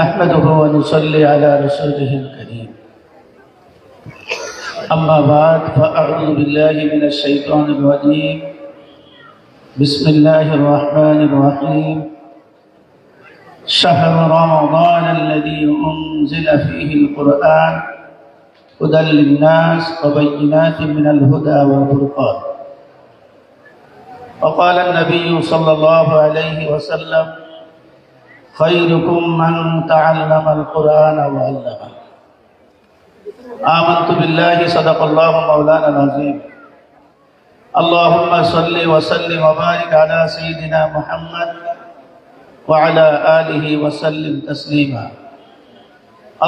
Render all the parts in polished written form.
نحمده ونصلي على رسوله الكريم أما بعد فأعوذ بالله من الشيطان الرجيم بسم الله الرحمن الرحيم شهر رمضان الذي أنزل فيه القرآن هدى للناس وبينات من الهدى والفرقان وقال النبي صلى الله عليه وسلم خيركم من تعلم القرآن وعلمه آمنت بالله صدق الله مولانا العظيم اللهم صل وسلم وبارك على سيدنا محمد وعلى آله وسلم تسليما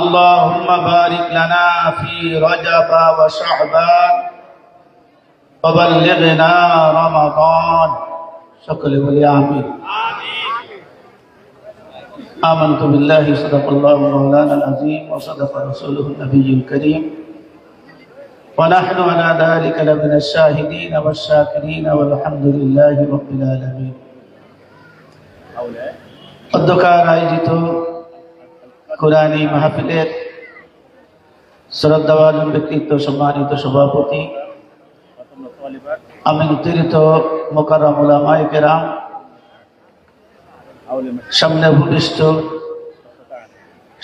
اللهم بارك لنا في رجب وشعبان وبلغنا رمضان شكرا ولي آمين آمنت بالله صدق الله مولانا العظيم وصدق رسوله النبي الكريم ونحن على ذلك لمن الشاهدين والشاكرين والحمد لله رب العالمين অধ্যক্ষার আয়োজিত কোরআনী মাহফিলের শ্রদ্ধাভাজন ব্যক্তিত্ব সম্মানিত সভাপতি আমন্ত্রিত মুকাররম উলামায়ে কেরাম সামনে ভূমিষ্ঠ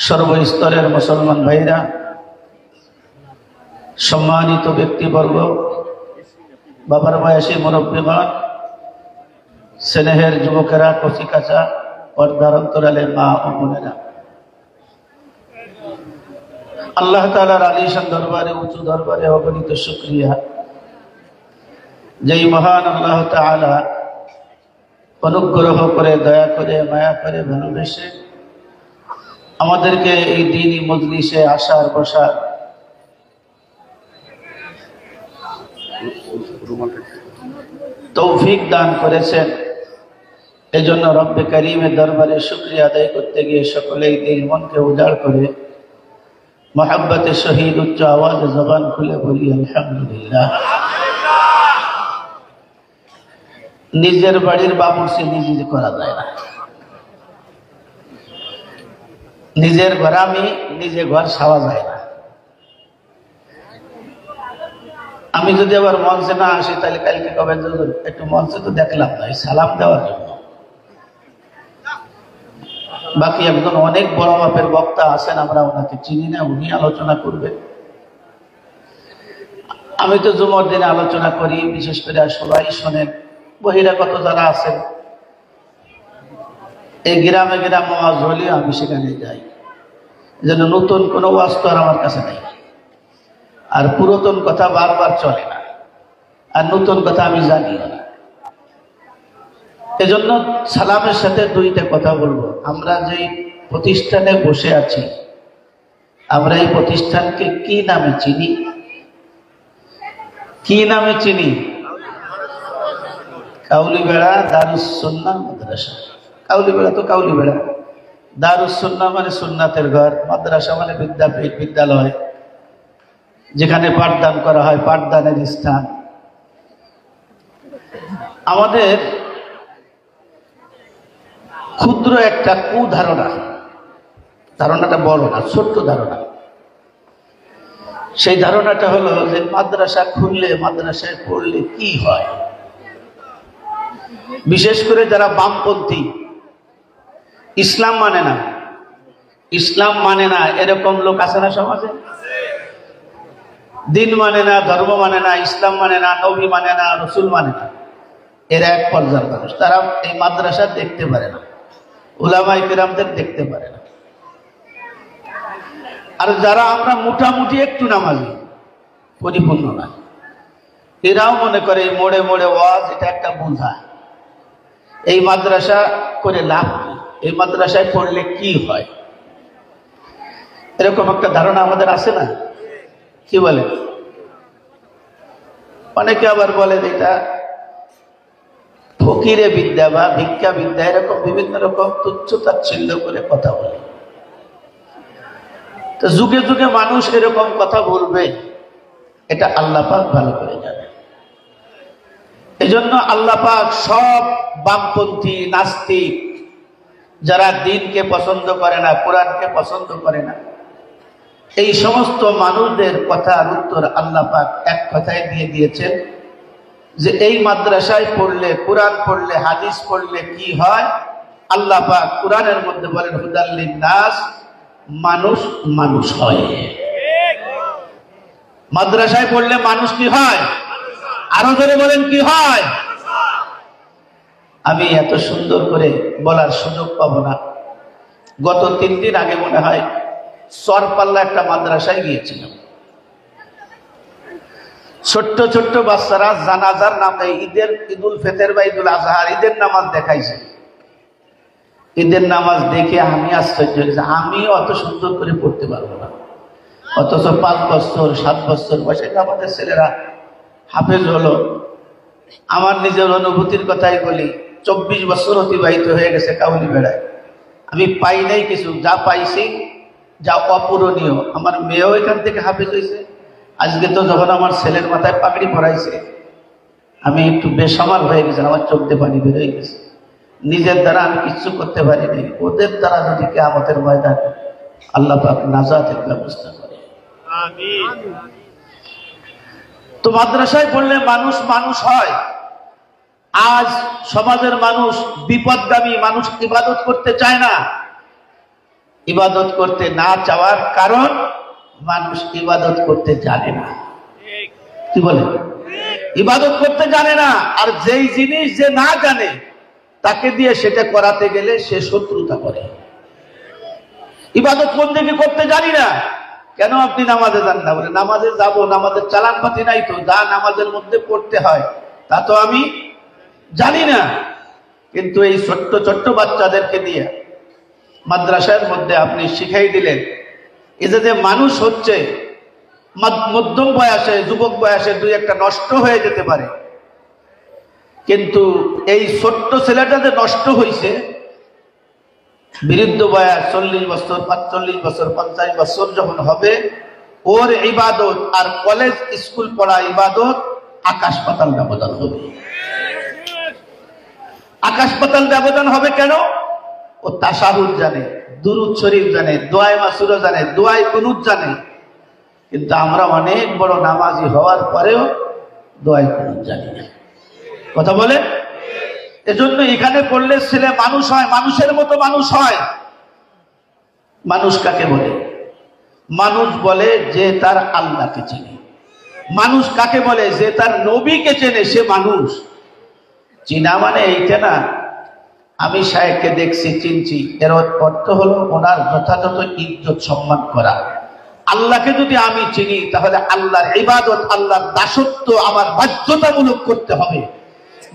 সর্বস্তরের মুসলমান ভাইরা সম্মানিত ব্যক্তিবর্গ বাবার বয়সী মুরব্বীগণ স্নেহের যুবকেরা কচিকাচা পর্দার অন্তরালে মা ও বোনেরা আল্লাহ তাআলার আলিশান দরবারে উঁচু দরবারে অগণিত শুকরিয়া যেই মহান আল্লাহ তাআলা অনুগ্রহ করে দয়া করে মায়া করে ভালোবেসে আমাদেরকে এই দ্বীনি মজলিসে আসার বসার তৌফিক দান করেছেন। এজন্য রব্বে কারীমের দরবারে শুকরিয়া আদায় করতে গিয়ে সকলেই দিল মনকে উজাড় করে মহব্বতে শহীদ উচ্চ আওয়াজে জবান খুলে বলি আলহামদুলিল্লাহ। নিজের বাড়ির বাবুর্চি নিজে করা যায় না, নিজের ঘরামি নিজে ঘর সাওয়া যায় না। আমি যদি আবার মঞ্চে না আসি তাহলে কালকে কবে একটু মঞ্চে তো দেখলাম না, সালাম দেওয়ার জন্য। বাকি একজন অনেক বড় মাপের বক্তা আছেন, আমরা ওনাকে চিনি না, উনি আলোচনা করবেন। আমি তো জুমার দিনে আলোচনা করি, বিশেষ করে সবাই শোনেন। বহিরাগত যারা আছেন এই গ্রামে গ্রামে ওয়াজ হলেও আমি সেখানে যাই, যেন নতুন কোনো ওয়াজ তো আর আমার কাছে নেই, আর পুরাতন কথা বারবার চলে না, আর নতুন কথা আমি জানিও না। এজন্য সালামের সাথে দুইটা কথা বলবো। আমরা যে প্রতিষ্ঠানে বসে আছি, আমরা এই প্রতিষ্ঠানকে কি নামে চিনি? কি নামে চিনি? কাউলিবেড়া দারুস সুন্নাহ মাদ্রাসা। কাউলিবেড়া তো কাউলিবেড়া, দারুস সুন্নাহ মানে সুন্নাতের ঘর, মাদ্রাসা মানে বিদ্যাপীঠ, বিদ্যালয়, যেখানে পাঠদান করা হয়, পাঠদানের স্থান। আমাদের ক্ষুদ্র একটা কুধারণা, ধারণাটা বড় না, ছোট্ট ধারণা। সেই ধারণাটা হলো যে মাদ্রাসা খুললে, মাদ্রাসায় পড়লে কি হয়। বিশেষ করে যারা বামপন্থী, ইসলাম মানে না, ইসলাম মানে না এরকম লোক আছে না সমাজে? দিন মানে না, ধর্ম মানে না, ইসলাম মানে না, নবী মানে না, রসুল মানে না, এরা এক পর্যায়ের মানুষ। তারা এই মাদ্রাসা দেখতে পারে না, উলামায়ে কেরামদের দেখতে পারে না। আর যারা আমরা মোটামুটি একটু নামাজি, পরিপূর্ণ না, এরাও মনে করে এই মোড়ে মোড়ে ওয়াজ এটা একটা বোঝা। এই মাদ্রাসা করে লাভ কি, এই মাদ্রাসায় পড়লে কি হয়, এরকম একটা ধারণা আমাদের আছে না? কি বলে? অনেকে আবার বলে এটা ফকিরে বিদ্যা বা ভিক্ষা বিদ্যা, এরকম বিভিন্ন রকম তুচ্ছ তাচ্ছিল্য করে কথা বলে। তো যুগে যুগে মানুষ এরকম কথা বলবে, এটা আল্লাহ পাক ভালো করে জানে। এজন্য আল্লাহ পাক সব বামপন্থী, নাস্তিক, যারা দ্বীনকে পছন্দ করে না, কোরআনকে পছন্দ করে না, এই সমস্ত মানুষদের কথার উত্তর আল্লাহ পাক এক কথায় দিয়ে দিয়েছেন যে এই মাদ্রাসায় পড়লে, কোরআন পড়লে, হাদিস পড়লে কি হয়। আল্লাহ পাক কোরআনের মধ্যে বলেন হুদাল লিন্নাস, মানুষ মানুষ হয়। মাদ্রাসায় পড়লে মানুষ কি হয়? আরো ধরে বলেন কি হয়? আমি এত সুন্দর করে বলার সুযোগ পাবো না। গত 3 দিন আগে মনে হয় চরপাল্লা একটা মাদ্রাসায় গিয়েছিলাম। ছোট্ট ছোট্ট বাচ্চারা জানাজার নামে ঈদুল ফিতর বা ঈদুল আজহার ঈদের নামাজ দেখাইছে। ঈদের নামাজ দেখে আমি আশ্চর্য হয়েছি, আমি অত সুন্দর করে পড়তে পারবো না। অথচ 5 বছর 7 বছর বয়সে আমাদের ছেলেরা হাফেজ হলো। আমার নিজের অনুভূতির কথাই বলি, 24 বছর অতিবাহিত হয়ে গেছে কাউলি বেড়ায়, আমি পাই নাই কিছু। যা পাইছি, যা অপূরণীয়, আমার মেয়েও এখান থেকে হাফেজ হয়েছে। আজকে তো যখন আমার ছেলের মাথায় পাগড়ি পরাইছে, আমি একটু বেসামাল হয়ে গেছি, আমার চোখ দিয়ে পানি বের হয়ে গেছে। নিজের দ্বারা আমি কিচ্ছু করতে পারিনি, ওদের দ্বারা যদি কিয়ামতের ময়দানে আল্লাহ পাক নাজাতের ব্যবস্থা করে। তো মাদ্রাসায় পড়লে মানুষ মানুষ হয়। আজ সমাজের মানুষ বিপদগামী, মানুষ ইবাদত করতে চায় না। ইবাদত করতে না চাওয়ার কারণ মানুষ ইবাদত করতে জানে না। কি বলে? ইবাদত করতে জানে না। আর যেই জিনিস যে না জানে তাকে দিয়ে সেটা করাতে গেলে সে শত্রুতা করে। ইবাদত বন্দেগী করতে জানি না, কেন আপনি নামাজে যান না? বলে নামাজে যাবো, নামাজের চালান পাতি নাই তো, যা নামাজের মধ্যে পড়তে হয় তা তো আমি জানি না। কিন্তু এই ছোট্ট ছোট্ট বাচ্চাদেরকে দিয়ে মাদ্রাসার মধ্যে আপনি শিখাই দিলেন, এই যে মানুষ হচ্ছে, মধ্যম বয়সে, যুবক বয়সে 2-1টা নষ্ট হয়ে যেতে পারে, কিন্তু এই ছোট্ট ছেলেটা যে নষ্ট হয়েছে, বৃদ্ধ বয়স 40 বছর 45 বছর 50 বছর যখন হবে, ওর ইবাদত আর কলেজ স্কুল পড়া ইবাদত আকাশ পাতাল ব্যবধান হবে। আকাশ পাতাল ব্যবধান হবে কেন? ও তাশাহুদ জানে, দুরূদ শরীফ জানে, দোয়ায়ে মাসুরা জানে, দোয়ায়ে কুনুত জানে। কিন্তু আমরা অনেক বড় নামাজি হওয়ার পরেও দোয়ায়ে কুনুত জানি না। কথা বলে? এজন্য এখানে পড়লে ছেলে মানুষ হয়, মানুষের মতো মানুষ হয়। মানুষ কাকে বলে? মানুষ বলে যে তার আল্লাহকে চেনে। মানুষ কাকে বলে? যে তার নবীকে চেনে, সে মানুষ। চিনা মানে এইটা না আমি শায়েখকে দেখছি, চিনছি, এর অর্থ হলো ওনার যথাযথ ইজ্জত সম্মান করা। আল্লাহকে যদি আমি চিনি তাহলে আল্লাহর ইবাদত, আল্লাহর দাসত্ব আমার বাধ্যতামূলক করতে হবে।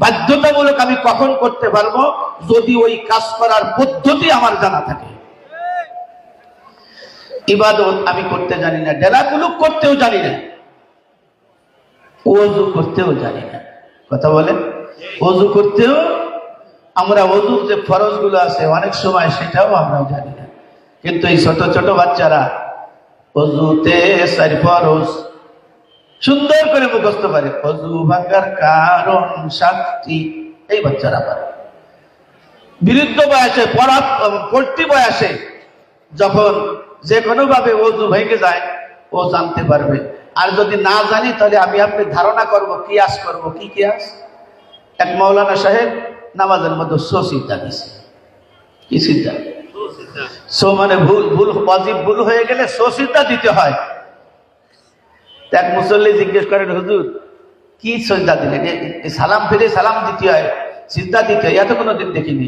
বাধ্যতামূলক আমি কখন করতে পারবো? যদি ওই কাজ করার পদ্ধতি আমার জানা থাকে। ইবাদত আমি করতে জানি না, ডেলাকুলুক করতেও জানি না, ওযু করতেও জানি না। কথা বলেন? ওযু করতেও, আমরা ওযুর যে ফরজ গুলো আছে অনেক সময় সেটাও আমরা জানি না। কিন্তু এই ছোট ছোট বাচ্চারা ওযুতে 4 ফরজ সুন্দর করে মুখস্থ পারে। ওযু ভাঙার কারণ 7টি, এই বাচ্চারা পারে। বৃদ্ধ বয়সে, পড়তি বয়সে যখন যে কোনো ভাবে ওযু ভেঙে যায় ও জানতে পারবে। আর যদি না জানি তাহলে আমি আপনি ধারণা করব, কিয়াস করব। কি কিয়াস? এক মাওলানা সাহেব নামাজের মধ্যে সিজদা দিছে। কি সিজদা? সো মানে ভুল, ওয়াজিব ভুল হয়ে গেলে সিজদা দিতে হয়। এক মুসল্লি জিজ্ঞেস করেন, হুজুর কি সিজদা দিলেন? সালাম ফিরে সালাম দিতে হয়, সিজদা দিতে হয়, এত কোনোদিন দেখিনি।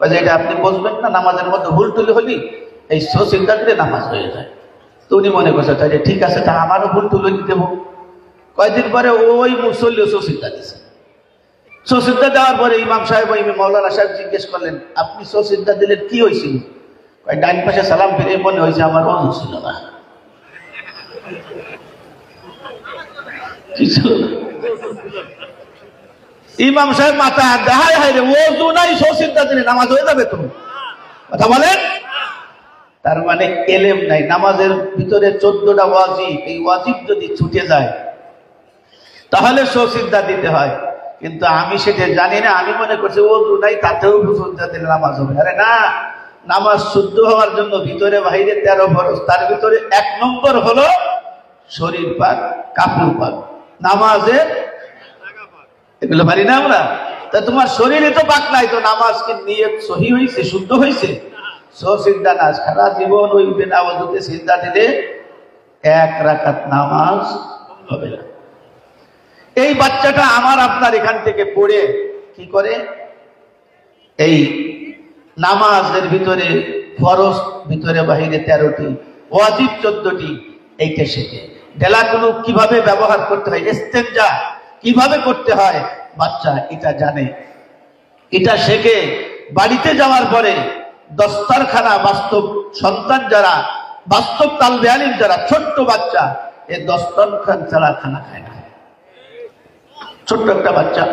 এটা আপনি বুঝবেন না, নামাজের মধ্যে ভুল টুল হলি এই সিজদা দিলে নামাজ হয়ে যায়। তো উনি মনে করছে তাই ঠিক আছে, তা আমারও ভুল টুল দিতে হোক। কয়েকদিন পরে ওই মুসল্লি সিজদা দিছে। সিজদা দেওয়ার পরে ইমাম সাহেব, মাওলানা সাহেব জিজ্ঞেস করলেন, আপনি সিজদা দিলেন, কি হয়েছিল? ডাইন পাশে সালাম ফিরে মনে হয়েছে আমার ওযু ছিল না। কি ছিল? ইমাম সাহেব মাথা দেখায়, হায় রে, ওযু নাই, সিজদা দিলে নামাজ হয়ে যাবে তো? কথা বলেন? তার মানে এলেম নাই। নামাজের ভিতরে 14টা ওয়াজিব, এই ওয়াজিব যদি ছুটে যায় তাহলে সিজদা দিতে হয়। কিন্তু আমি সেটা জানি না, আমি মনে করছি ওযু নাই তাতেও বুঝতে দিলে নামাজ হবে। আরে না, নামাজ শুদ্ধ হওয়ার জন্য ভিতরে বাইরে 13 ফরজ, তার ভিতরে 1 নম্বর হলো শরীর পাক, কাপড় পাক। নামাজের এগুলো পারি না আমরা। তা তোমার শরীরে তো পাক নাই, তো নামাজ কি নিয়ত সহি হয়েছে, শুদ্ধ হয়েছে? সিজদা না, সারা জীবন ওই বিনা ওযুতে সিজদা দিলে 1 রাকাত নামাজ হবে না। এই বাচ্চাটা আমার আপনার এখান থেকে পড়ে কি করে, এই নামাজের ভিতরে ফরজ ভিতরে বাহিরে 13টি, ওয়াজিব 14টি, এইটা শেখে। ডেলাগুলো কিভাবে ব্যবহার করতে হয়, ইস্তেনজা কিভাবে করতে হয়, বাচ্চা এটা জানে, এটা শেখে। বাড়িতে যাওয়ার পরে দস্তরখানা, বাস্তব সন্তান যারা, বাস্তব তালবে আলিম যারা, ছোট্ট বাচ্চা এই দস্তরখান ছাড়া খানা খায় না। ছোট্ট একটা বাচ্চা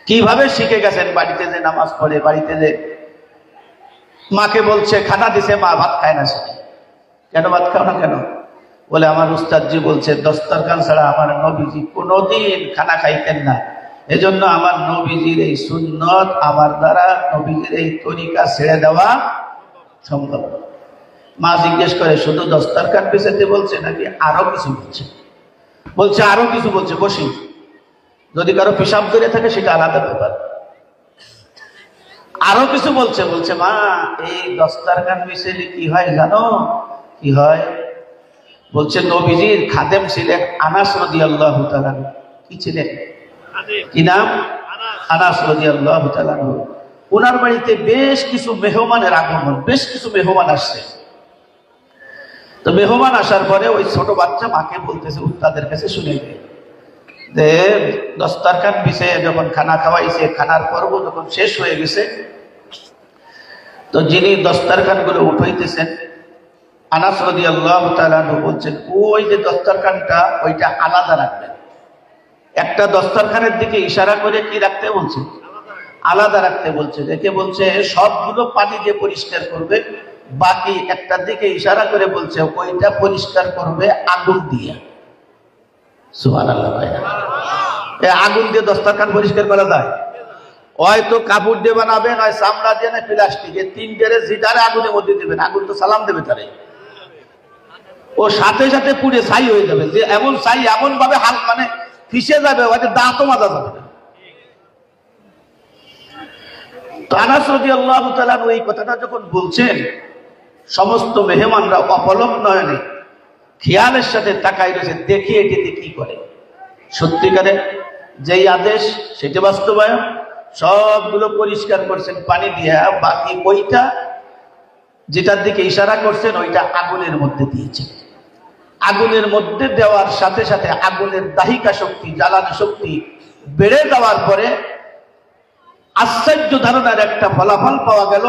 কিভাবে শিখে গেছেন, বাড়িতে যে নামাজ পড়ে, বাড়িতে যে মাকে বলছে খানা দিছে, মা ভাত খায় না। সে কেন ভাত খাও না কেন? বলে আমার উস্তাদজি বলছে দস্তরখান ছাড়া আমার নবীজি কোনোদিন খানা খাইতেন না, এজন্য আমার নবীজির এই সুন্নত আমার দ্বারা নবীজির এই তরিকা ছেড়ে দেওয়া সম্ভব। মা জিজ্ঞেস করে শুধু দস্তরখান পিছাতে বলছে নাকি আরো কিছু বলছে? বলছে আরো কিছু বলছে, বসি, যদি কারো পেশাব করে থাকে সেটা আলাদা ব্যাপার। আরো কিছু বলছে, বলছে মা এই দস্তরখান বিছাইলে কি হয় জানো? কি হয়? বলছে নবীজির খাদেম ছিলেন আনাস রাদিয়াল্লাহু তাআলা। কি ছিলেন? কি নাম? আনাস রাদিয়াল্লাহু তাআলা। ওনার বাড়িতে বেশ কিছু মেহমানের আগমন, বেশ কিছু মেহমান আসছে। তো মেহমান আসার পরে ওই ছোট বাচ্চা মাকে বলতেছে, উস্তাদের কাছে শুনে গিয়ে যে দস্তরখান বিছিয়ে যখন খানা খাওয়াইছে, খানার পর্ব যখন শেষ হয়ে গেছে, তো যিনি দস্তরখান গুলো উঠাইতেছেন আনাস রাদিয়াল্লাহু তাআলা বলছেন ওই যে দস্তরখানটা ওইটা আলাদা রাখবেন। একটা দস্তরখানের দিকে ইশারা করে কি রাখতে বলছে? আলাদা রাখতে বলছে। রেখে বলছে সবগুলো পানি দিয়ে পরিষ্কার করবে, বাকি একটা দিকে ইশারা করে বলছে ওইটা পরিষ্কার করবে আগুন দিয়ে। সুবহানাল্লাহ। আগুন দিয়ে দস্তরখান পরিষ্কার করা যায়? হয়তো কাপড় দিয়ে বানাবে, নয় চামড়া দিয়ে, না প্লাস্টিক, এই তিনটারে যেটারে আগুনের মধ্যে দেবেন, আগুন তো সালাম দেবে তারে, ও সাথে সাথে পুড়ে ছাই হয়ে যাবে। যে এমন ছাই এমন ভাবে হাল মানে ফিসে যাবে, হয়তো দাঁতও মাজা যাবে না। তো আনাস রাদিয়াল্লাহু তাআলা এই কথাটা যখন বলছেন, সমস্ত মেহমানরা অপলক নয়নে খেয়ালের সাথে তাকাই রয়েছে, দেখি এটিতে কি করে। সত্যিকারে যেই আদেশ সেটা বাস্তবায়ন, সবগুলো পরিষ্কার করছেন পানি দিয়ে, বাকি ওইটা যেটার দিকে ইশারা করছেন ওইটা আগুনের মধ্যে দিয়েছেন। আগুনের মধ্যে দেওয়ার সাথে সাথে আগুনের দাহিকা শক্তি, জ্বালানি শক্তি বেড়ে যাওয়ার পরে আশ্চর্য ধারণার একটা ফলাফল পাওয়া গেল,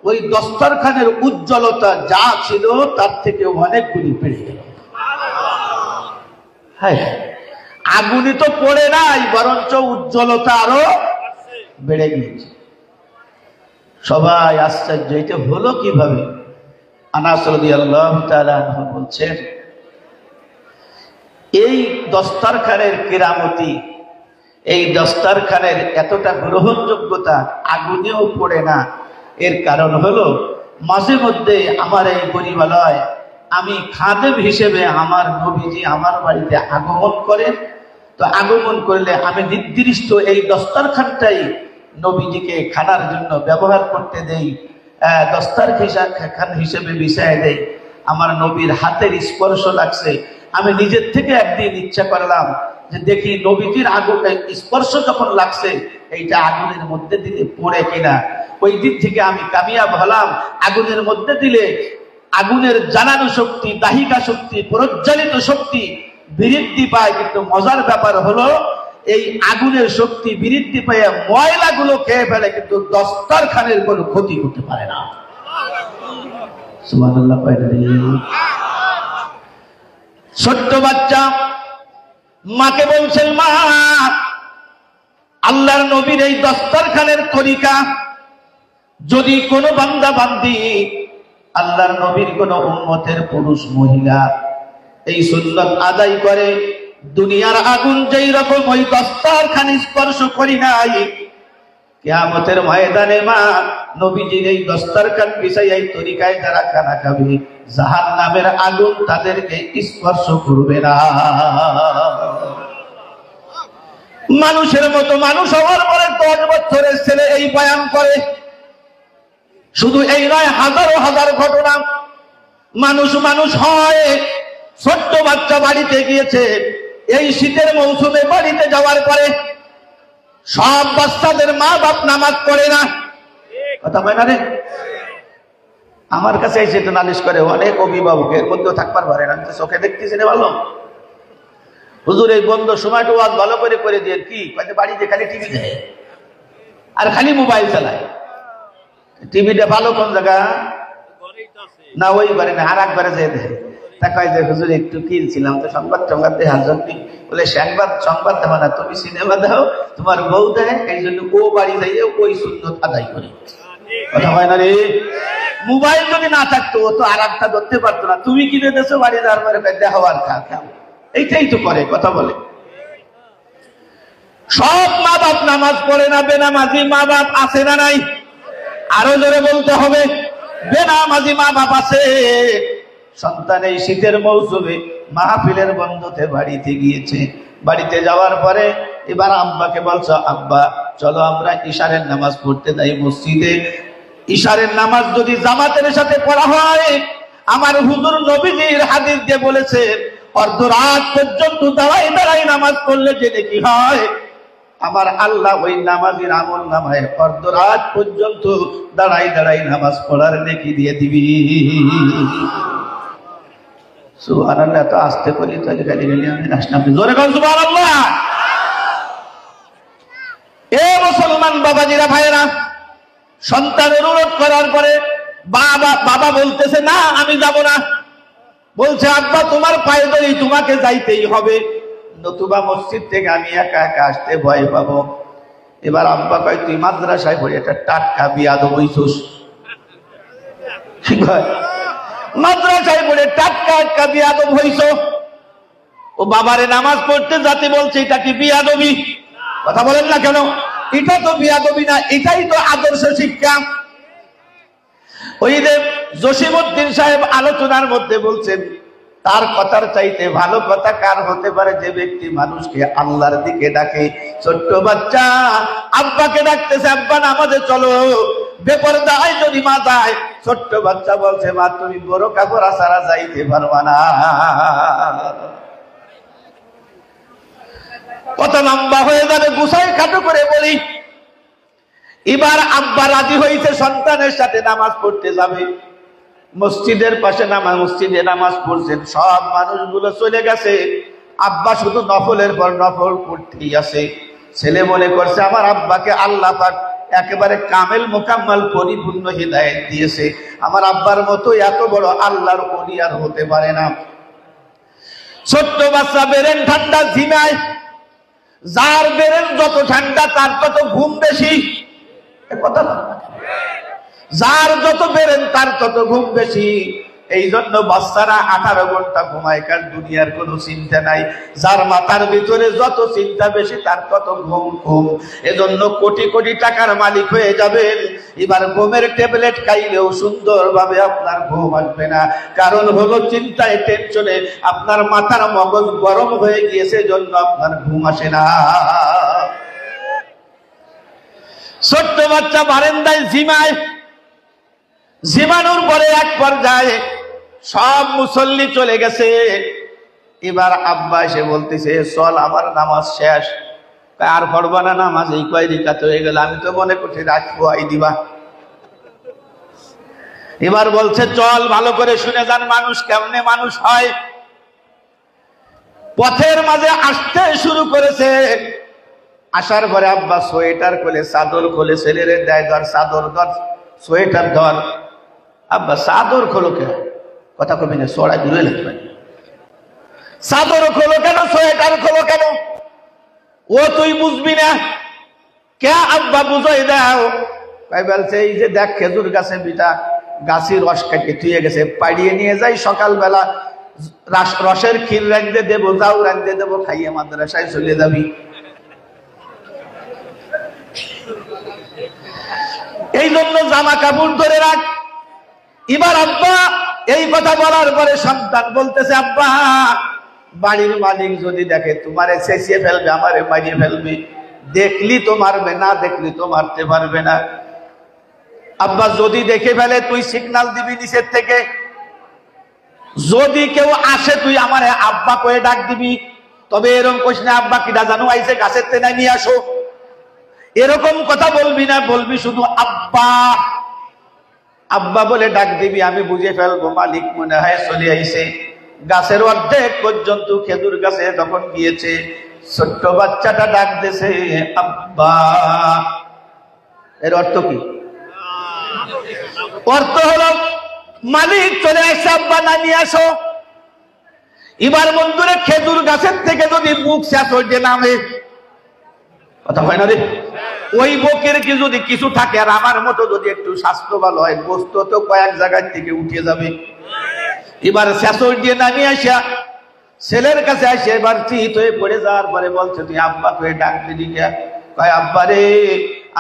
ওই দস্তরখানের উজ্জ্বলতা যা ছিল তার থেকে অনেক গুণে বেড়ে গেল। হ্যাঁ, আগুনই তো পড়ে নাই, বরঞ্চ উজ্জ্বলতা আরো বেড়ে গিয়েছে। সবাই আশ্চর্য, এটা হলো কিভাবে? আনাস রাদিয়াল্লাহু তাআলা বলছেন এই দস্তরখানের কেরামতি, এই দস্তরখানের এতটা গ্রহণযোগ্যতা আগুনেও পড়ে না। এর কারণ হলো মাঝে মধ্যে আমার এই গরিবালয় আমি খাদেম হিসেবে আমার নবীজি আমার বাড়িতে আগমন করেন। তো আগমন করলে আমি নির্দিষ্ট এই দস্তরখানটাই নবীজিকে খানার জন্য ব্যবহার করতে দেই, দস্তরখান হিসেবে বিছায় দেই। আমার নবীর হাতের স্পর্শ লাগছে, আমি নিজের থেকে একদিন ইচ্ছা করলাম যে দেখি নবীজির আগুন স্পর্শ যখন লাগছে এইটা আগুনের মধ্যে দিলে পড়ে কিনা। ওই দিক থেকে আমি কামিয়াব হলাম। আগুনের মধ্যে দিলে আগুনের জ্বালানো শক্তি, দাহিকা শক্তি, প্রজ্বলিত শক্তি বৃদ্ধি পায়। কিন্তু মজার ব্যাপার হলো এই আগুনের শক্তি বৃদ্ধি পেয়ে ময়লাগুলো খেয়ে ফেলে, কিন্তু দস্তরখানের কোনো ক্ষতি করতে পারে না। সুবহানাল্লাহ। ছোট্ট বাচ্চা মাকে বলছেন, মা আল্লাহর নবীর এই দস্তরখানের তরিকা যদি কোনো বান্দা বান্দি, আল্লাহর নবীর কোন উম্মতের পুরুষ মহিলা এই সুন্নাত আদায় করে, দুনিয়ার আগুন যেই রকম ওই দস্তারখানি স্পর্শ করি নাই, কিয়ামতের ময়দানে মা নবীজির এই দস্তারখান বিছাইয়া এই তরিকায় যারা খানা খাবে, জাহান্নামের আগুন তাদেরকে স্পর্শ করবে না। মানুষের মতো মানুষ হওয়ার পরে 10 বছরের ছেলে এই বয়ান করে। শুধু এই নয়, হাজারো হাজার ঘটনা। মানুষ মানুষ হয়। ছোট্ট বাচ্চা বাড়িতে গিয়েছে, এই শীতের মৌসুমে বাড়িতে যাওয়ার পরে সব বাচ্চাদের মা বাপ নামাজ পড়ে না, কথা বলে না রে। আমার কাছে এসে তো নালিশ করে অনেক অভিভাবকের মধ্যেও থাকবার পারে না, আমি তো চোখে দেখতেছি না। ভালো হুজুর এই বন্ধ সময়টা ওয়াজ ভালো করে করে দিয়ে কি বাড়িতে খালি টিভি দেয় আর খালি মোবাইল চালায়। টিভিটা ভালো কোন জায়গা না, ওই বারে না, আর একবারে যেয়ে দেয়। তা কয় যে হুজুর একটু কিনছিলাম তো সংবাদ টংবাদ দেখার জন্য। বলে সংবাদ দেওয়া না, তুমি সিনেমা দাও, তোমার বউ দেয়, এই জন্য ও বাড়ি যাইয়ে ওই সুন্নত আদায় করে, কথা হয় না রে। মোবাইল যদি না থাকতো ও তো আর একটা ধরতে পারতো না। তুমি কিনে দেছো বাড়ি যাওয়ার পরে দেখো আর খাও, এইটাই তো করে, কথা বলে। সব মা বাপ নামাজ পড়ে না, বেনামাজি মা বাপ আছে না নাই? আরো জোরে বলতে হবে, বেনামাজি মা বাপ আছে। সন্তান এই শীতের মৌসুমে মাহফিলের বন্ধতে বাড়িতে গিয়েছে, বাড়িতে যাওয়ার পরে এবার আব্বাকে বলছো, আব্বা চলো আমরা ইশারের নামাজ পড়তে যাই মসজিদে। ইশারের নামাজ যদি জামাতের সাথে পড়া হয়, আমার হুজুর নবীজির হাদিস দিয়ে বলেছে অর্ধরাত পর্যন্ত দাঁড়াই দাঁড়াই নামাজ পড়লে যে নেকি হয়, আমার আল্লাহ ওই নামাজের আমল নামায় অর্ধরাত পর্যন্ত দাঁড়াই দাঁড়াই নামাজ পড়ার নেকি দিয়ে দিবি। সুবহানাল্লাহ। তো আসতে করি তো গালি গালি আমি আসলাম, জোরে বল সুবহানাল্লাহ। এ মুসলমান বাবাজিরা ভাইয়েরা, সন্তান অনুরোধ করার পরে বাবা বলতেছে না আমি যাব না, বলছে আব্বা তোমার পায়ে ধরি, তোমাকে যাইতেই হবে, নতুবা মসজিদ থেকে আমি একা একা আসতে ভয় পাবো। এবার আব্বা কয় তুই মাদ্রাসায় পড়ে একটা টাটকা বিয়াদব হইছস। মাদ্রাসায় পড়ে টাটকা একটা বিয়াদব হইছ, ও বাবারে নামাজ পড়তে যাতে বলছে, এটা কি বিয়াদবি? কথা বলেন না কেন? এটা তো বিয়াদবি না, এটাই তো আদর্শ শিক্ষা। ওই যে জসিমউদ্দিন সাহেব আলোচনার মধ্যে বলছেন, তার কথার চাইতে ভালো কথা কার হতে পারে যে ব্যক্তি মানুষকে আল্লাহর দিকে ডাকে। ছোট্ট বাচ্চা আব্বাকে ডাকতেছে, আব্বা নামাজে চলো। বেপরদায় যদি মা যায়, ছোট্ট বাচ্চা বলছে মা তুমি বড় কাপড় ছাড়া যাইতে পারবা না। কত লম্বা হয়ে যাবে, গুছাই খাটো করে বলি। এবার আব্বা রাজি হয়েছে সন্তানের সাথে নামাজ পড়তে যাবে। মসজিদের পাশে মসজিদে নামাজ পড়ছেন, সব মানুষগুলো চলে গেছে, আব্বা শুধু নফলের পর নফল পড়তেই আছে। ছেলে মনে করছে আমার আব্বাকে আল্লাহ পাক একেবারে কামেল মোকাম্মল পরিপূর্ণ হিদায়াত দিয়েছে, আমার আব্বার মতো এত বড় আল্লাহর ওলি আর হতে পারে না। ছোট্ট বাচ্চা বেরেন ঠান্ডা ঝিমায়, যার বেরেন যত ঠান্ডা তার তত ঘুম বেশি, কথা না? যার যত বেরেন তার তত ঘুম বেশি। এই জন্য বাচ্চারা 18 ঘন্টা ঘুমায়, কার দুনিয়ার কোনো চিন্তা নাই। যার মাথার ভিতরে যত চিন্তা বেশি তার তত ঘুম। এজন্য কোটি কোটি টাকার মালিক হয়ে যাবেন, এবার ঘুমের ট্যাবলেট খাইলেও সুন্দরভাবে আপনার ঘুম আসবে না। কারণ হলো চিন্তায় টেনশনে আপনার মাথার মগজ গরম হয়ে গিয়েছে, জন্য আপনার ঘুম আসে না। ছোট্ট বাচ্চা বারান্দায় ঝিমায়, জীবাণুর পরে এক পর্যায়ে সব মুসল্লি চলে গেছে। এবার আব্বা এসে বলতেছে চল আমার নামাজ শেষ। আর পড়বা না নামাজ, এই কয় রিকাত হয়ে গেল, আমি তো মনে করছি রাত পোয়াই দিবা। এবার বলছে চল ভালো করে শুনে যান মানুষ কেমনে মানুষ হয়। পথের মাঝে আসতে শুরু করেছে, আসার পরে আব্বা সোয়েটার খোলে, চাদর খোলে, ছেলেরে দেয় ধর চাদর ধর, সোয়েটার ধর। আব্বা চাদর খোলো কেন? কথা কবি না, সড়া দূরে লাগবে। চাদর খোলো কেন, সোয়েটার খোলো কেন? ও তুই বুঝবি না কে? আব্বা বুঝাই দাও। তাই বলছে এই যে দেখ খেজুর গাছে বিটা গাছের রস কাটিয়ে থুয়ে গেছে, পাড়িয়ে নিয়ে যাই সকালবেলা রসের ক্ষীর রাঁধতে দেবো, যাও রাঁধতে দেবো, খাইয়ে মাদ্রাসায় চলে যাবি। এই জন্য জামা কাপড় ধরে রাখ। এবার আব্বা এই কথা বলার পরে সন্তান বলতেছে, আব্বা বাড়ির মালিক যদি দেখে তোমারে চেঁচিয়ে ফেলবে, আমারে মারিয়ে ফেলবে, দেখলি তো মারবে, না দেখলি তো মারতে পারবে না। আব্বা যদি দেখে ফেলে তুই সিগন্যাল দিবি নিচের থেকে, যদি কেউ আসে তুই আমারে আব্বা কয়ে ডাক দিবি। তবে এরকম কইস না আব্বা কিডা জানো আইছে গাছের তেনা নিয়ে আসো, এরকম কথা বলবি না, বলবি শুধু আব্বা আব্বা বলে ডাক দিবি। আমি বুঝে ফেলবো মালিক মনে হয় চলে আইছে। গাছের অর্ধেক পর্যন্ত খেজুর গাছে যখন গিয়েছে, ছোট্ট বাচ্চাটা ডাক দিয়েছে আব্বা। এর অর্থ কি? অর্থ হলো মালিক চলে আসছে, আব্বা না নিয়ে আসো। এবার বন্ধুরে খেজুর গাছের থেকে যদি মুখ শেষ নামে, কথা হয় না রে, ওই বকের কি যদি কিছু থাকে আর আমার মতো যদি একটু স্বাস্থ্য ভালো হয়, গোস্ত তো কয়েক জায়গায় থেকে উঠে যাবে। এবার শেষর দিয়ে নামিয়ে আসা ছেলের কাছে আসে, এবার চিত হয়ে পড়ে যাওয়ার পরে বলছে, তুই আব্বা কয়ে ডাক দিলি কে? কয় আব্বা রে,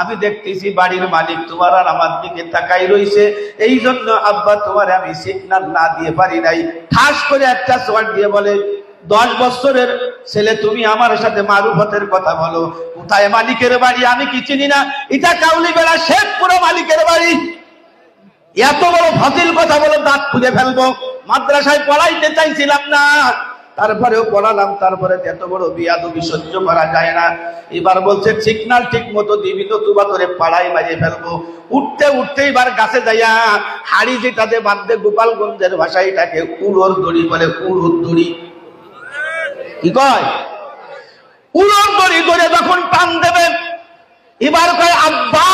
আমি দেখতেছি বাড়ির মালিক তোমার আর আমার দিকে তাকাই রইছে, এই জন্য আব্বা তোমার আমি সিগন্যাল না দিয়ে পারি নাই। ঠাস করে একটা চোয়াট দিয়ে বলে, 10 বছরের ছেলে তুমি আমার সাথে মারুফতের কথা বলো, কোথায় মালিকের বাড়ি আমি কি চিনি না? এটা কাউলিবেলা শেখপুরা মালিকের বাড়ি। এত বড় ফাজিল কথা বলে দাঁত খুলে ফেলবো। মাদ্রাসায় পড়াইতে চাইছিলাম না, তারপরেও পড়ালাম, তারপরে এত বড় বিয়াদবি সহ্য করা যায় না। এবার বলছে সিগন্যাল ঠিক মতো দিবি তো তুবা তোরে পাড়াই মারিয়ে ফেলবো। উঠতে উঠতে এবার গাছে যাইয়া হাড়ি যেটাতে বাঁধতে, গোপালগঞ্জের ভাষায় এটাকে উড়োর দড়ি বলে, উড়োর দড়ি। কি কয়? উড়োর দড়ি ধরে যখন টান দেবে, এবার কয় আব্বা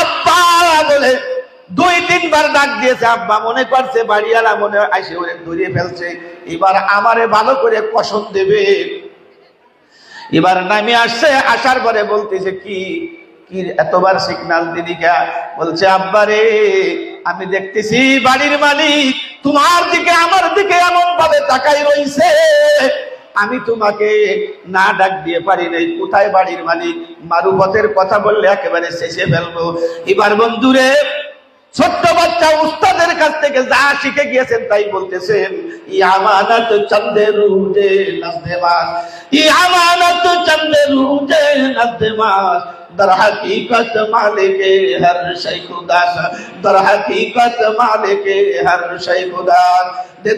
আব্বা বলে 2-3 বার ডাক দিয়েছে। আব্বা মনে করছে বাড়িওয়ালা মনে আসে ওরে ধরিয়ে ফেলছে, এবার আমারে ভালো করে কসম দেবে। এবার নামে আসছে, আসার পরে বলতেছে, কি কি এতবার সিগন্যাল দিদি কে? বলছে আব্বা রে, আমি দেখতেছি বাড়ির মালিক তোমার দিকে আমার দিকে এমন ভাবে তাকাই রইছে, আমি তোমাকে না ডাক দিয়ে পারি নাই। কোথায় বাড়ির মালিক? মারুফতের কথা বললে একেবারে শেষে ফেলবো। এবার বন্ধুরে, ছোট্ট বাচ্চা উস্তাদের কাছ থেকে যা শিখে গিয়েছেন তাই বলতেছেন, ই আমানত চন্দে রুজে নজদে মাস, ই আমানত চন্দে রুজে নজদে মাস, दर हकीकत मालिक हर शय खुदास, दर हकीकत मालिक हर शय खुदास,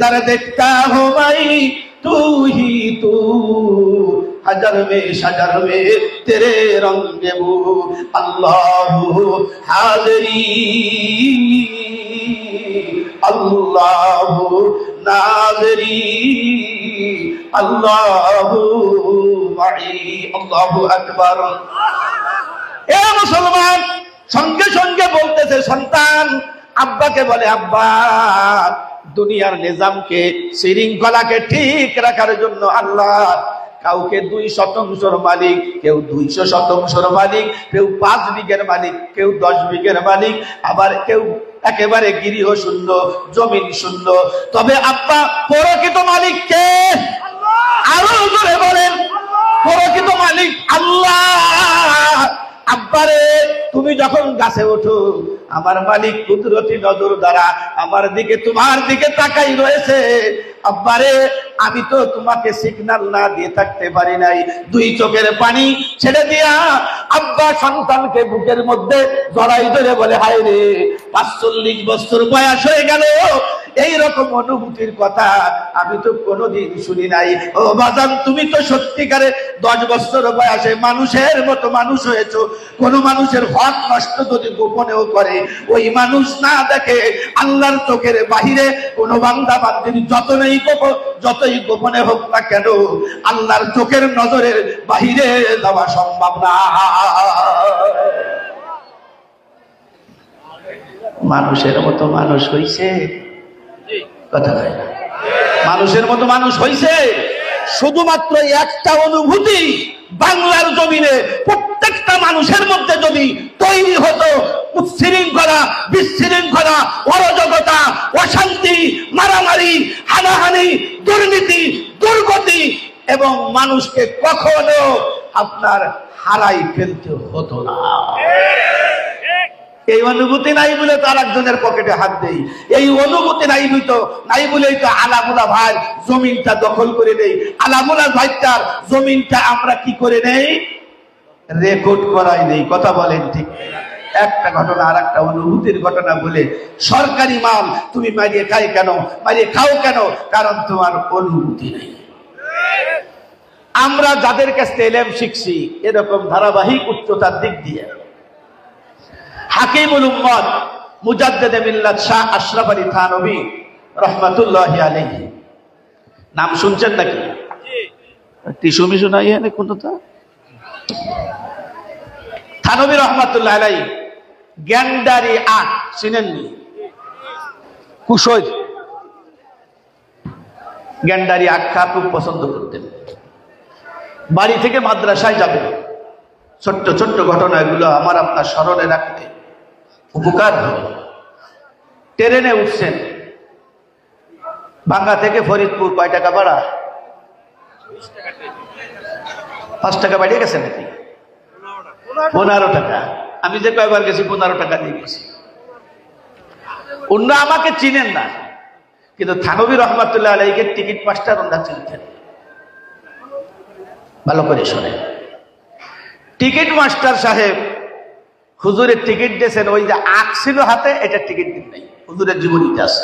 दर देखता हो मैं तू ही तू, हजर में शजर में तेरे रंग बू, अल्लाह हाज़री अल्लाह नाज़री अल्लाह माई, अल्लाह अकबर। এ মুসলমান, সঙ্গে সঙ্গে বলতেছে সন্তান আব্বাকে বলে, আব্বা দুনিয়ার নিজামকে, শৃঙ্খলাকে ঠিক রাখার জন্য আল্লাহ কাউকে 2 শতাংশের মালিক, কেউ 200 শতাংশের মালিক, কেউ 5 বিঘের মালিক, কেউ 10 বিঘের মালিক, আবার কেউ একেবারে গৃহ শূন্য, জমিন শূন্য। তবে আব্বা প্রকৃত মালিক কে? আরো জোরে বলেন, প্রকৃত মালিক আল্লাহ। আব্বারে, তুমি যখন গাছে ওঠো, আমার মালিক কুদরতি নজর দ্বারা আমার দিকে, তোমার দিকে তাকাই রয়েছে। আব্বারে, আমি তো তোমাকে সিগন্যাল না দিয়ে থাকতে পারি নাই। 2 চোখের পানি ছেড়ে দিয়া আব্বা সন্তানকে বুকের মধ্যে জড়াই ধরে বলে, হায় রে, 45 বছর বয়স হয়ে গেল, এইরকম অনুভূতির কথা আমি তো কোনোদিন শুনি নাই। ও বাজান, তুমি তো সত্যিকারে 10 বছর বয়সে মানুষের মতো মানুষ হয়েছো। কোন মানুষের হক নষ্ট যদি গোপনেও করে, ওই মানুষ না দেখে আল্লাহর চোখের বাহিরে কোন বান্দা বান্দির যতই গোপনে হোক না কেন, আল্লাহর চোখের নজরের বাহিরে যাওয়া সম্ভব না। মানুষের মতো মানুষ হইছে, কথা হয় না, মানুষের মতো মানুষ হইছে। শুধুমাত্র একটা অনুভূতি বাংলার জমিনে প্রত্যেকটা মানুষের মধ্যে যদি তৈরি হতো, উচ্ছৃঙ্খলা, বিশৃঙ্খলা, অরাজকতা, অশান্তি, মারামারি, হানাহানি, দুর্নীতি, দুর্গতি এবং মানুষকে কখনো আপনার হারাই ফেলতে হতো না। এই অনুভূতি নাই বলে তো আরেকজনের পকেটে হাত দেই, এই অনুভূতি নাই বলেই তো আলামুলা ভাই জমিনটা দখল করে নেই, আলামুলা ভাইটার জমিনটা আমরা কি করে নেই, রেকর্ড করাই নেই। কথা বলেন ঠিক? একটা ঘটনা আর একটা অনুভূতির ঘটনা বলে, সরকারি মাল তুমি মারিয়ে খাও কেন? কারণ তোমার অনুভূতি নেই। আমরা যাদের কাছ থেকে ইলম শিখছি এরকম ধারাবাহিক উচ্চতার দিক দিয়ে হাকিমুল উম্মত মুজাদ্দিদে মিল্লাত শাহ আশরাফ আলী থানভী রাহমাতুল্লাহি আলাইহি, নাম শুনছেন নাকি? টিসু মিশু নাই এনে কোনটা? থানভী রহমাতুল্লাহ আলাইহি গ্যান্ডারি আট চিনেননি? কুশোর গ্যান্ডারি আখ্যা খুব পছন্দ করতেন। বাড়ি থেকে মাদ্রাসায় যাবে, ছোট্ট ছোট্ট ঘটনাগুলো আমার আপনার স্মরণে রাখতে উপকার হবে। ট্রেনে উঠছেন, ভাঙ্গা থেকে ফরিদপুর, কয় টাকা ভাড়া? 5 টাকা বাড়িয়ে গেছে নাকি? 15 টাকা। আমি যে কয়বার গেছি 15 টাকা দিয়ে গেছি। অন্য আমাকে চিনেন না, কিন্তু থানভী রহমাতুল্লাহ আলাইহিকে টিকিট মাস্টার ওনারা চিনতেন। ভালো করে শোনেন, টিকিট মাস্টার সাহেব হুজুরের টিকিট দিয়েছেন, ওই যে আখ ছিল হাতে, এটা টিকিট দিন নাই, হুজুরের জীবনীতে আছে।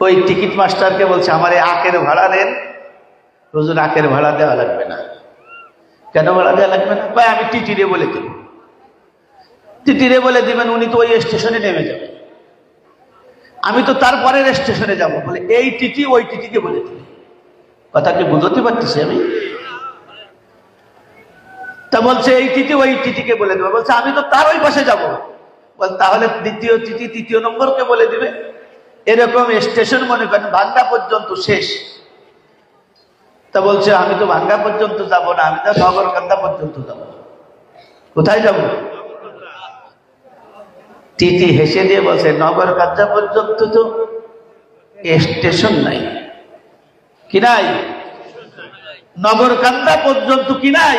ওই টিকিট মাস্টারকে বলছে আমার এই আখের ভাড়া নেন। হুজুর আখের ভাড়া দেওয়া লাগবে না। কেন ভাড়া দেওয়া লাগবে না? ভাই আমি টিটিরে বলে দেব। টিটিরে বলে দিবেন, উনি তো ওই স্টেশনে নেমে যাবেন, আমি তো তারপরের স্টেশনে যাব। বলে এই টিটি ওই টিটিকে বলে দিবে। কথা কি বুঝতে পারতেছি আমি? তা বলছে এই টিটি ওই টিটিকে বলে দেবে। বলছে আমি তো তার ওই পাশে যাবো। বল তাহলে দ্বিতীয় টিটি তৃতীয় নম্বরকে বলে দিবে। এরকম স্টেশন মনে করেন ভাঙ্গা পর্যন্ত শেষ। তা বলছে আমি তো ভাঙ্গা পর্যন্ত যাব না, আমি তো নগরকান্দা পর্যন্ত যাব। কোথায় যাব? টিটি হেসে দিয়ে বলছে নগরকান্দা পর্যন্ত তো স্টেশন নাই। কি নাই? নগরকান্দা পর্যন্ত কি নাই?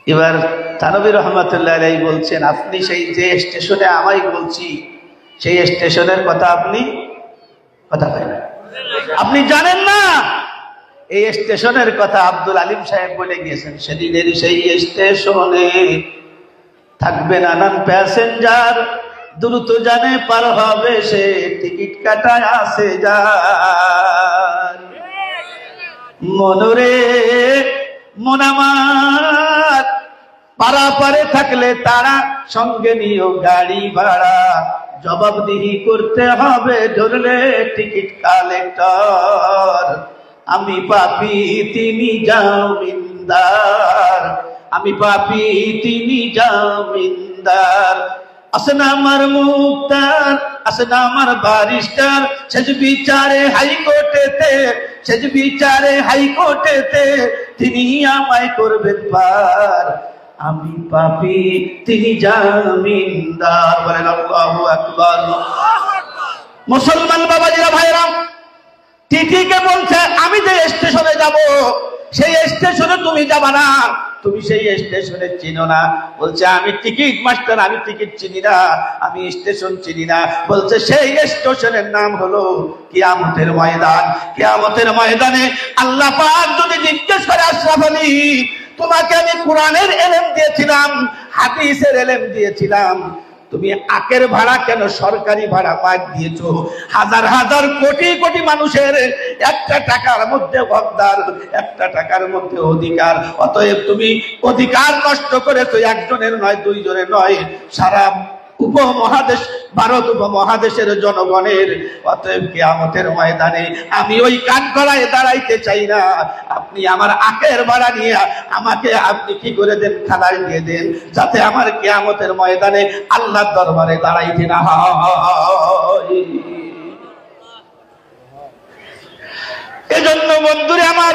এবার থানভী রহমাতুল্লাহ আলাইহি বলছেন আপনি সেই যে স্টেশনে আমায় বলছি সেই স্টেশনের কথা আপনি কথা বলেন, আপনি জানেন না এই স্টেশনের কথা আব্দুল আলিম সাহেব বলে গিয়েছেন। সেদিনের সেই স্টেশনে থাকবে নানান প্যাসেঞ্জার, দ্রুত জানে পার হবে সে, টিকিট কাটায় আসে যার। মনরে মন আমার পারাপারে থাকলে তারা, সঙ্গে নিও গাড়ি ভাড়া, জবাবদিহি করতে হবে ধরলে টিকিট কালেক্টর। আমি পাপী তিনি জামিনদার, আমি পাপী তিনি জামিনদার। আসেনা আমার মুক্তার, আসেনা আমার বারিস্টার, সেজ বিচারে হাইকোর্টেতে, সেজ বিচারে হাইকোর্টেতে তিনি আমায় করবেন পার। আমি পাপী তিনি জামিনদার। বলেন আল্লাহু আকবার। মুসলমান বাবাজিরা ভাইরা, টিটিকে বলছে আমি যে স্টেশনে যাব সেই স্টেশনে তুমি যাবা না, তুমি সেই স্টেশনে চিনো না। বলছে আমি টিকিট মাস্টার, আমি টিকিট চিনি না, আমি স্টেশন চিনি না। বলছে সেই স্টেশনের নাম হলো কিয়ামতের ময়দান। কিয়ামতের ময়দানে আল্লাহ পাক যদি জিজ্ঞেস করে আশরাফ আলী তোমাকে আমি কোরআনের ইলম দিয়েছিলাম, হাদিসের ইলম দিয়েছিলাম, তুমি আখের ভাড়া কেন সরকারি ভাড়া পাক দিয়েছো? হাজার হাজার কোটি কোটি মানুষের একটা টাকার মধ্যে হকদার, একটা টাকার মধ্যে অধিকার। অতএব তুমি অধিকার নষ্ট করেছো একজনের নয়, দুইজনের নয়, সারা উপমহাদেশ, ভারত উপমহাদেশের জনগণের। অতএব কিয়ামতের ময়দানে আমি ওই কান গলায় দাঁড়াইতে চাই না। আপনি আমার আখের ভাড়া নিয়ে আমাকে আপনি কি করে দেন, খালায় দিয়ে দেন, যাতে আমার কিয়ামতের ময়দানে আল্লাহর দরবারে দাঁড়াইতে না হয়। এজন্য বন্ধুরে আমার,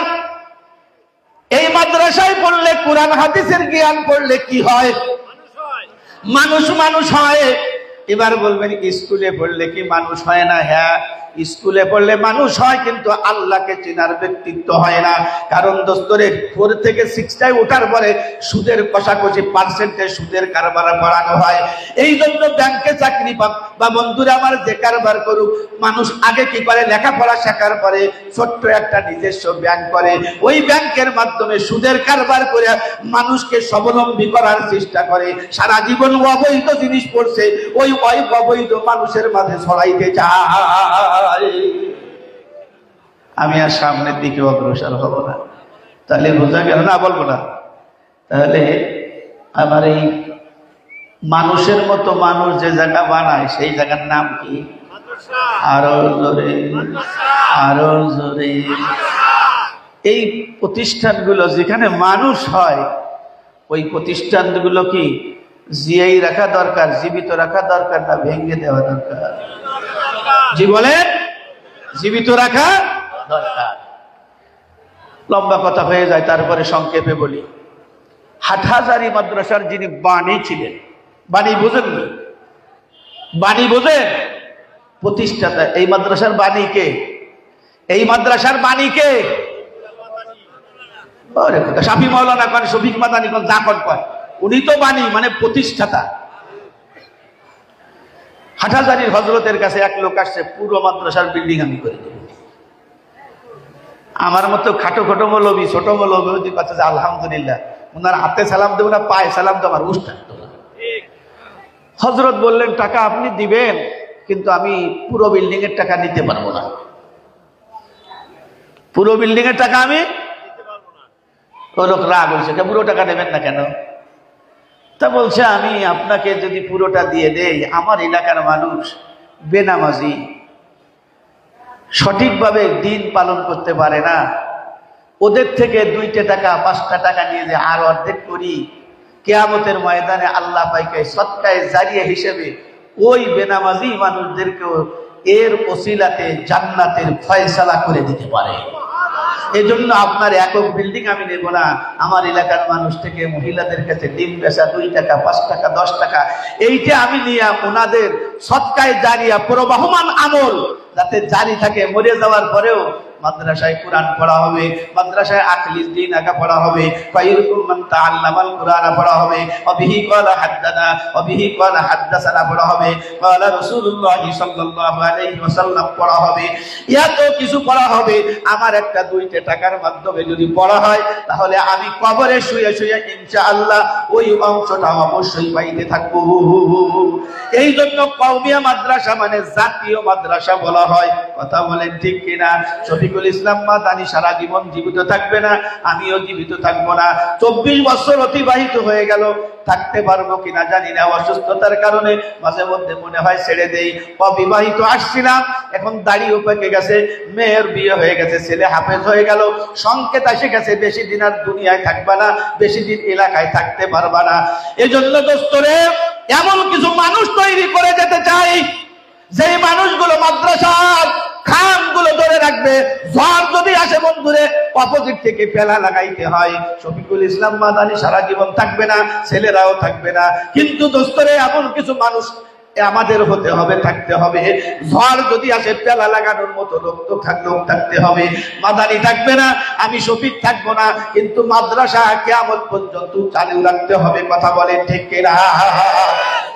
এই মাদ্রাসায় পড়লে, কোরআন হাদিসের জ্ঞান পড়লে কি হয়? মানুষ মানুষ হয়। এবার বলবেন স্কুলে পড়লে কি মানুষ হয় না? হ্যাঁ, স্কুলে পড়লে মানুষ হয়, কিন্তু আল্লাহকে চেনার ব্যক্তিত্ব হয় না। কারণ দোস্তরে 4 থেকে 6টায় ওঠার পরে সুদের কষাকষি পার্সেন্টে সুদের কারবার করানো হয়। এই জন্য ব্যাংকে চাকরি পাক বা বন্ধুরা আমার যে কারবার করুক, মানুষ আগে কি করে? লেখাপড়া শেখার পরে ছোট্ট একটা নিজস্ব ব্যাংক করে, ওই ব্যাংকের মাধ্যমে সুদের কারবার করে মানুষকে স্বাবলম্বী করার চেষ্টা করে। সারা জীবন অবৈধ জিনিস পড়ছে, ওই অবৈধ মানুষের মাঝে ছড়াইতে চায়। আমি আর সামনের দিকে অগ্রসর হব না। তাহলে বোঝা গেল না? বলবো না? তাহলে আমার এই মানুষের মতো মানুষ যে জায়গা বানায় সেই জায়গার নাম কি? আরো জোরে, আরো জোরে। এই প্রতিষ্ঠানগুলো যেখানে মানুষ হয়, ওই প্রতিষ্ঠানগুলো কি জিয়াই রাখা দরকার, জীবিত রাখা দরকার, না ভেঙে দেওয়া দরকার? জি বলেন, জীবিত রাখা দরকার। লম্বা কথা হয়ে যায়, তারপরে সংক্ষেপে বলি। হাটহাজারী মাদ্রাসার যিনি বাণী ছিলেন, বাণী বোঝেননি? বাণী বোঝেন? প্রতিষ্ঠাতা। এই মাদ্রাসার বাণী কে? এই মাদ্রাসার বাণী কে? শাফি মাওলানা কোন, শফিক মাদানী কোন, জাকর কোন, উনি তো বাণী মানে প্রতিষ্ঠাতা। হাটহাজারীর হযরতের কাছে এক লোক আসছে, পুরো মাদ্রাসার বিল্ডিং আমি করে দেব। আমার মতো খাটো খটো মৌলবী, ছোট মৌলবী কথা যে আলহামদুলিল্লাহ, ওনার হাতে সালাম দেবো না পায়ে সালাম দেবো, আমার উস্তাদ। হযরত বললেন, টাকা আপনি দিবেন, কিন্তু আমি পুরো বিল্ডিং এর টাকা নিতে পারবো না। পুরো বিল্ডিং এর টাকা আমি ওই লোক রাগ হয়েছে, পুরো টাকা নেবেন না কেন? তা বলছে, আমি আপনাকে যদি পুরোটা দিয়ে দেই, আমার এলাকার মানুষ বেনামাজি, সঠিকভাবে দিন পালন করতে পারে না, ওদের থেকে 2টা টাকা 5টা টাকা নিয়ে যে আর অর্ধেক করি, কিয়ামতের ময়দানে আল্লাহ পাইকে সদকায়ে জারিয়া হিসেবে ওই বেনামাজি মানুষদেরকেও এর ওসিলাতে জান্নাতের ফয়সালা করে দিতে পারে। এজন্য আপনার একক বিল্ডিং আমি নেব না, আমার এলাকার মানুষ থেকে মহিলাদের কাছে ডিম বেচা 2 টাকা 5 টাকা 10 টাকা, এইটা আমি নিয়ে ওনাদের সদকায়ে জারিয়া প্রবাহমান আমল যাতে জারি থাকে, মরে যাওয়ার পরেও মাদ্রাসায় কোরআন পড়া হবে, মাদ্রাসায় আকলিস দিন আঁকা পড়া হবে, ফায়ুরকুম মান তাআল্লামাল কোরআন পড়া হবে, অবিহি ক্বালা হাদ্দানা অবিহি ক্বালা হাদ্দাসানা পড়া হবে, ক্বালা রাসূলুল্লাহ সাল্লাল্লাহু আলাইহি ওয়াসাল্লাম পড়া হবে। এত কিছু পড়া হবে। আমার একটা 2টা টাকার মাধ্যমে যদি পড়া হয়, তাহলে আমি কবরে শুয়ে শুয়ে ইনশাআল্লাহ ওই অংশটা অবশ্যই পাইতে থাকবো। এই জন্য কওমিয়া মাদ্রাসা মানে জাতীয় মাদ্রাসা বলা হয়। কথা বলেন ঠিক কিনা? শফিকুল ইসলাম মাদানী সারা জীবন জীবিত থাকবে না, আমিও জীবিত থাকবো না। 24 বছর অতিবাহিত হয়ে গেল, থাকতে পারবো কিনা জানি না। অসুস্থতার কারণে মাঝে মধ্যে মনে হয় ছেড়ে দেই। অবিবাহিত আসছিলাম, এখন দাড়িও পেকে গেছে, মেয়ের বিয়ে হয়ে গেছে, ছেলে হাফেজ হয়ে গেল, সংকেত এসে গেছে বেশি দিন আর দুনিয়ায় থাকবা না, বেশি দিন এলাকায় থাকতে পারবা না। এজন্য দোস্তরে এমন কিছু মানুষ তৈরি করে যেতে চাই, যে মানুষগুলো মাদ্রাসার খামগুলো ধরে রাখবে। ঝড় যদি আসে বন্ধুরে, অপোজিট থেকে পেলা লাগাইতে হয়। শফিকুল ইসলাম মাদানী সারা জীবন থাকবে না, ছেলেরাও থাকবে না, কিন্তু দোস্তরে এমন কিছু মানুষ আমাদের হতে হবে, থাকতে হবে। ঝড় যদি আসে পেলা লাগানোর মতো লোক থাকতে হবে। মাদানী থাকবে না, আমি শফিক থাকবো না, কিন্তু মাদ্রাসা কিয়ামত পর্যন্ত চালু রাখতে হবে। কথা বলেন ঠিক কিনা?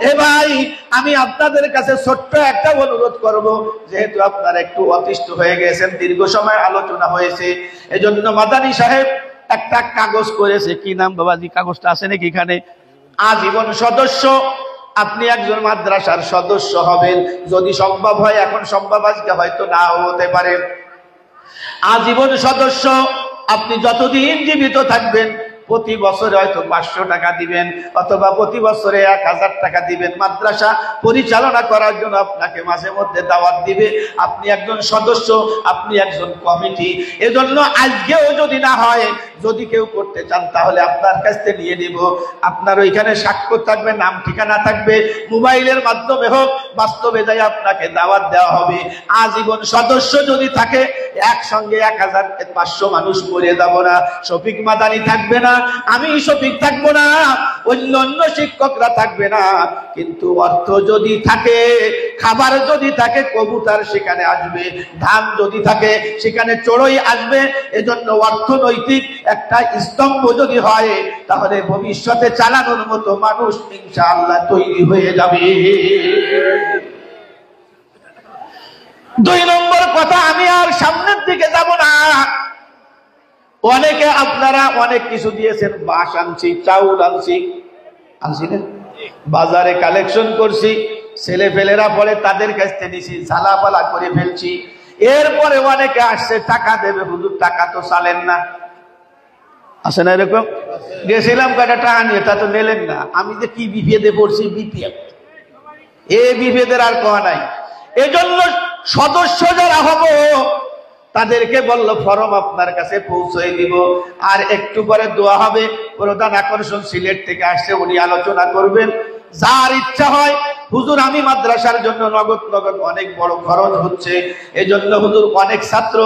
এ ভাই, আমি আপনাদের কাছে ছোট্ট একটা অনুরোধ করব, যেহেতু আপনারা একটু অতিষ্ঠ হয়ে গেছেন, দীর্ঘ সময় আলোচনা হয়েছে, এজন্য মাদানী সাহেব একটা কাগজ করেছে। কি নাম বাবাজি? কাগজটা আছে নাকি এখানে? আজীবন সদস্য। আপনি একজন মাদ্রাসার সদস্য হবেন, যদি সম্ভব হয়। এখন সম্ভব আজকে হয়তো নাও হতে পারে। আজীবন সদস্য, আপনি যতদিন জীবিত থাকবেন প্রতি বছরে হয়তো 500 টাকা দিবেন, অথবা প্রতি বছরে 1000 টাকা দিবেন। মাদ্রাসা পরিচালনা করার জন্য আপনাকে মাঝে মধ্যে দাওয়াত দিবে। আপনি একজন সদস্য, আপনি একজন কমিটি। এজন্য আজকেও যদি না হয়, যদি কেউ করতে চান, তাহলে আপনার কাছ থেকে নিয়ে নিব। আপনার ওইখানে স্বাক্ষর থাকবে, নাম ঠিকানা থাকবে, মোবাইলের মাধ্যমে হোক বাস্তবে যাই আপনাকে দাওয়াত দেওয়া হবে। আজীবন সদস্য যদি থাকে একসঙ্গে 1500 মানুষ মরে যাব না। শফিক মাদানি থাকবে না, আমি শফিক থাকবো না, অন্য শিক্ষকরা থাকবে না, কিন্তু অর্থ যদি থাকে, খাবার যদি থাকে, কবুতর সেখানে আসবে, ধান যদি থাকে সেখানে চড়ুই আসবে। এজন্য অর্থনৈতিক একটা স্তম্ভ যদি হয়, তাহলে ভবিষ্যতে চালানোর মতো মানুষ ইনশাআল্লাহ তৈরি হয়ে যাবে। 2 নম্বর কথা, আমি আর সামনের দিকে যাব না। অনেকে আপনারা অনেক কিছু দিয়েছেন, বাঁশ আনছি, চাউল আনছি না, বাজারে কালেকশন করছি, ছেলে ফেলেরা পরে তাদের কাছ থেকে নিছি, ঝালাপালা করে ফেলছি। এরপরে অনেকে আসছে, টাকা দেবে, হুজুর টাকা তো চালেন না, আসে না এরকম? গেছিলাম কয়টা টাকা নিয়ে, তা তো নিলেন না। আমি যে কি বিপদে পড়ছি, বিপিএফ এই বিভেদের আর কোয়া নাই। এজন্য সদস্য যারা হব তাদেরকে বলল ফরম আপনার কাছে পৌঁছে দিব, আর একটু পরে দোয়া হবে। প্রধান আকর্ষণ সিলেট থেকে আসছে, উনি আলোচনা করবেন। যার ইচ্ছা হয়, হুজুর আমি মাদ্রাসার জন্য নগদ অনেক বড় খরচ হচ্ছে, এজন্য হুজুর অনেক ছাত্র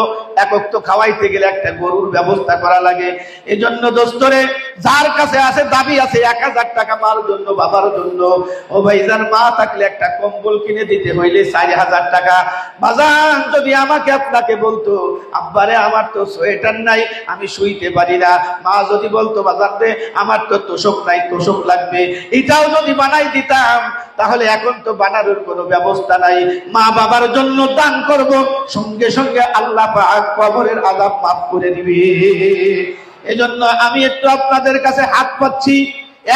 একক তো খাওয়াইতে গেলে একটা গরুর ব্যবস্থা করা লাগে, এজন্য দোস্তরে যার কাছে আছে দাবি আছে 1000 টাকা মার জন্য, বাবার জন্য, ও ভাইজান মা থাকলে একটা কম্বল কিনে দিতে হইলে 4000 টাকা। বাজান যদি আমাকে আপনাকে বলতো, আব্বারে আমার তো সোয়েটার নাই, আমি শুইতে পারি না, মা যদি বলতো বাজান রে আমার তো তোষক নাই, তোষক লাগবে, এটাও যদি বানাই দিতাম, তাহলে এখন তো বানানোর কোনো ব্যবস্থা নাই। মা বাবার জন্য দান করব, সঙ্গে সঙ্গে আল্লাহ পাক কবরের আযাব মাফ করে দিবে। এজন্য আমি একটু আপনাদের কাছে হাত পাচ্ছি,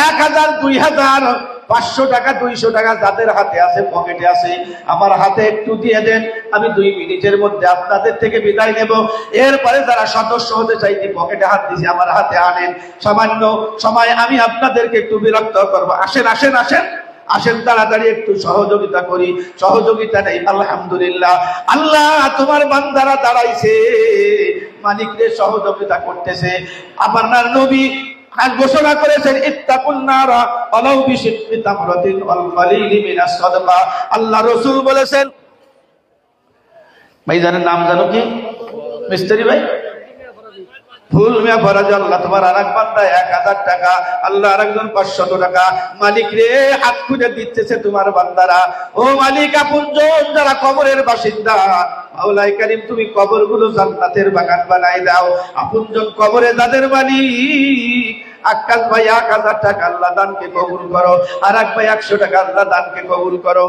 1000, 2000, 500 টাকা, 200 টাকা যাদের হাতে আছে, পকেটে আছে, আমার হাতে একটু দিয়ে দেন। আমি 2 মিনিটের মধ্যে আপনাদের থেকে বিদায় নেব। এরপরে যারা সদস্য হতে চাইছি, পকেটে হাত দিয়েছি, আমার হাতে আনেন। সামান্য সময় আমি আপনাদেরকে একটু বিরক্ত করবো। আসেন আসেন আসেন আসেন, তাড়াতাড়ি একটু সহযোগিতা করি। সহযোগিতা নেই, আলহামদুলিল্লাহ, আল্লাহ তোমার বান্দারা দাঁড়াইছে, মালিকদের সহযোগিতা করতেছে। আপনার নবী ঘোষণা করেছেন, ইত্তাকুন নারা ওয়ালাউ বিশিক্কি তামরাতিন ওয়াল কলিলি মিনাস সাদাকা। আল্লাহ রাসূল বলেছেন, ভাইজানের নাম জানো কি? মিস্ত্রি ভাই ফুল মিয়া ফরাজ। আল্লাহ তোমার আরেক বান্দা 1000 টাকা, আল্লাহ আরেকজন 500 টাকা। মালিক রে, হাত খুলে দিতেছে তোমার বান্দারা। ও মালিক, আপনজন যারা কবরের বাসিন্দা, মাওলাই কারীম তুমি কবরগুলো জান্নাতের বাগান বানাই দাও। আপনজন কবরে যাদের মালিক, আক্কাস ভাই 1000 টাকা আল্লাহ দানকে কবুল করো, আর এক ভাই 100 টাকা আল্লাহ দানকে কবুল করো।